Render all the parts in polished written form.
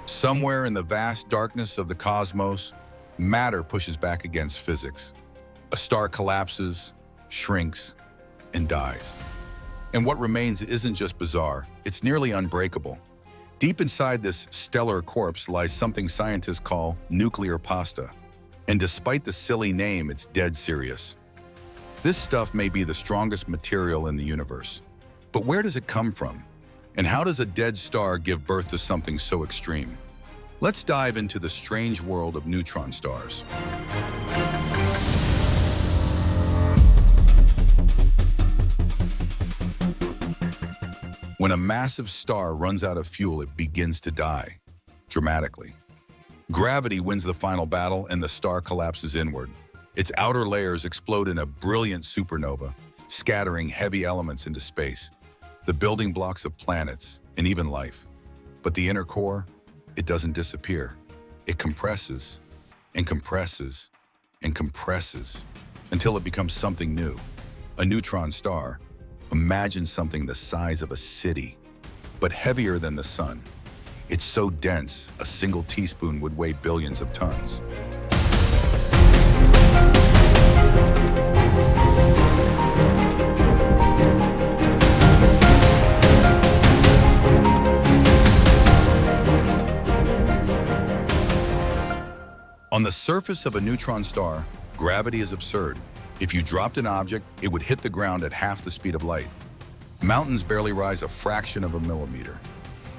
Somewhere in the vast darkness of the cosmos, matter pushes back against physics. A star collapses, shrinks, and dies. And what remains isn't just bizarre, it's nearly unbreakable. Deep inside this stellar corpse lies something scientists call nuclear pasta. And despite the silly name, it's dead serious. This stuff may be the strongest material in the universe. But where does it come from? And how does a dead star give birth to something so extreme? Let's dive into the strange world of neutron stars. When a massive star runs out of fuel, it begins to die, dramatically. Gravity wins the final battle and the star collapses inward. Its outer layers explode in a brilliant supernova, scattering heavy elements into space, the building blocks of planets and even life. But the inner core, it doesn't disappear. It compresses and compresses and compresses until it becomes something new. A neutron star. Imagine something the size of a city, but heavier than the sun. It's so dense, a single teaspoon would weigh billions of tons. On the surface of a neutron star, gravity is absurd. If you dropped an object, it would hit the ground at half the speed of light. Mountains barely rise a fraction of a millimeter.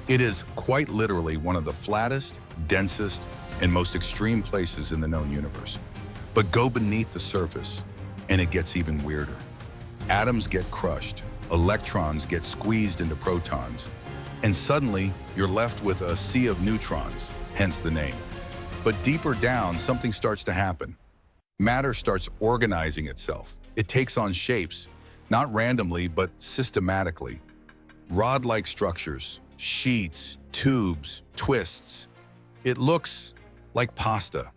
It is quite literally one of the flattest, densest, and most extreme places in the known universe. But go beneath the surface, and it gets even weirder. Atoms get crushed, electrons get squeezed into protons, and suddenly you're left with a sea of neutrons, hence the name. But deeper down, something starts to happen. Matter starts organizing itself. It takes on shapes, not randomly, but systematically. Rod-like structures, sheets, tubes, twists. It looks like pasta.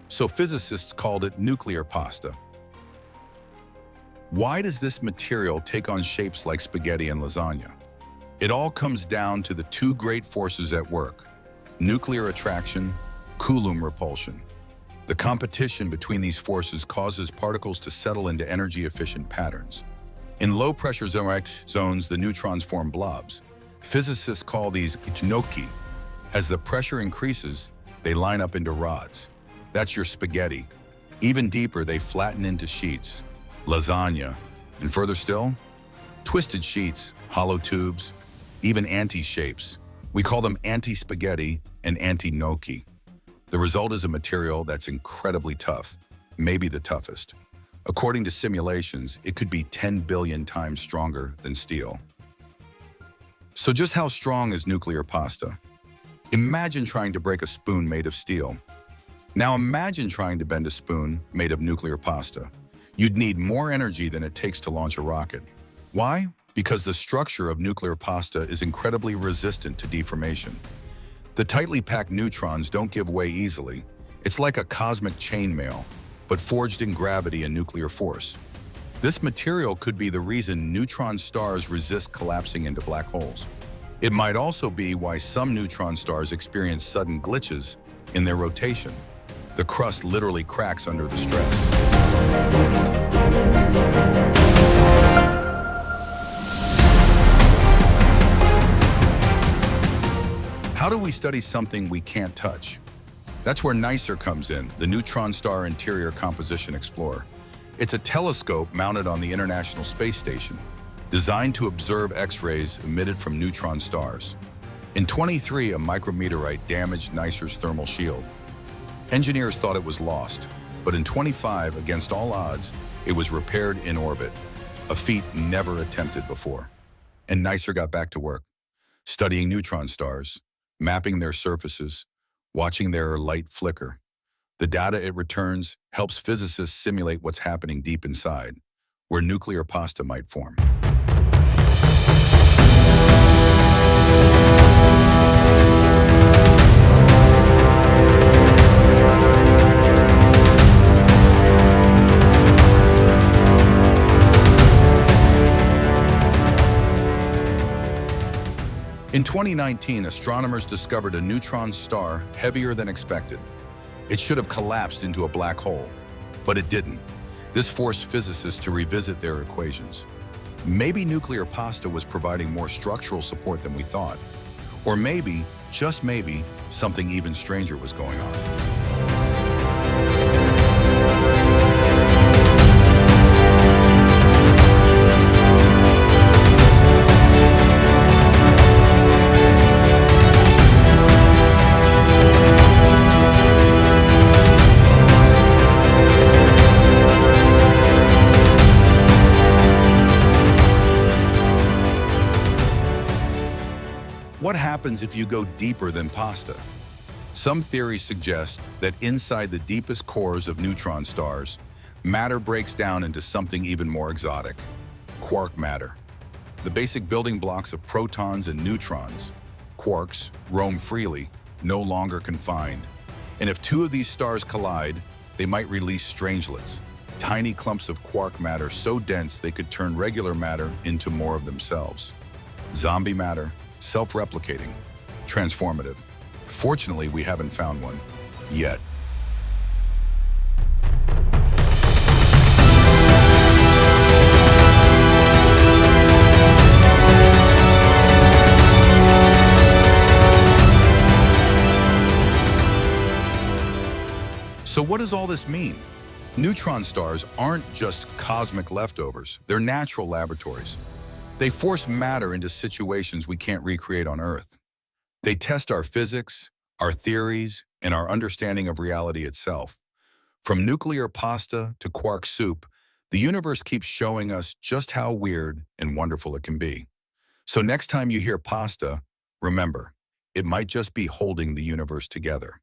So physicists called it nuclear pasta. Why does this material take on shapes like spaghetti and lasagna? It all comes down to the two great forces at work: nuclear attraction, Coulomb repulsion. The competition between these forces causes particles to settle into energy-efficient patterns. In low-pressure zones, the neutrons form blobs. Physicists call these gnocchi. As the pressure increases, they line up into rods. That's your spaghetti. Even deeper, they flatten into sheets, lasagna. And further still, twisted sheets, hollow tubes, even anti-shapes. We call them anti-spaghetti and anti-gnocchi. The result is a material that's incredibly tough, maybe the toughest. According to simulations, it could be 10 billion times stronger than steel. So just how strong is nuclear pasta? Imagine trying to break a spoon made of steel. Now imagine trying to bend a spoon made of nuclear pasta. You'd need more energy than it takes to launch a rocket. Why? Because the structure of nuclear pasta is incredibly resistant to deformation. The tightly packed neutrons don't give way easily. It's like a cosmic chainmail, but forged in gravity and nuclear force. This material could be the reason neutron stars resist collapsing into black holes. It might also be why some neutron stars experience sudden glitches in their rotation. The crust literally cracks under the stress. How do we study something we can't touch? That's where NICER comes in, the Neutron Star Interior Composition Explorer. It's a telescope mounted on the International Space Station, designed to observe X-rays emitted from neutron stars. In 2023, a micrometeorite damaged NICER's thermal shield. Engineers thought it was lost, but in 2025, against all odds, it was repaired in orbit, a feat never attempted before. And NICER got back to work, studying neutron stars, mapping their surfaces, watching their light flicker. The data it returns helps physicists simulate what's happening deep inside, where nuclear pasta might form. In 2019, astronomers discovered a neutron star heavier than expected. It should have collapsed into a black hole, but it didn't. This forced physicists to revisit their equations. Maybe nuclear pasta was providing more structural support than we thought. Or maybe, just maybe, something even stranger was going on. What happens if you go deeper than pasta? Some theories suggest that inside the deepest cores of neutron stars, matter breaks down into something even more exotic: quark matter. The basic building blocks of protons and neutrons, quarks, roam freely, no longer confined. And if two of these stars collide, they might release strangelets, tiny clumps of quark matter so dense they could turn regular matter into more of themselves. Zombie matter, self-replicating, transformative. Fortunately, we haven't found one yet. So what does all this mean? Neutron stars aren't just cosmic leftovers, they're natural laboratories. They force matter into situations we can't recreate on Earth. They test our physics, our theories, and our understanding of reality itself. From nuclear pasta to quark soup, the universe keeps showing us just how weird and wonderful it can be. So next time you hear pasta, remember, it might just be holding the universe together.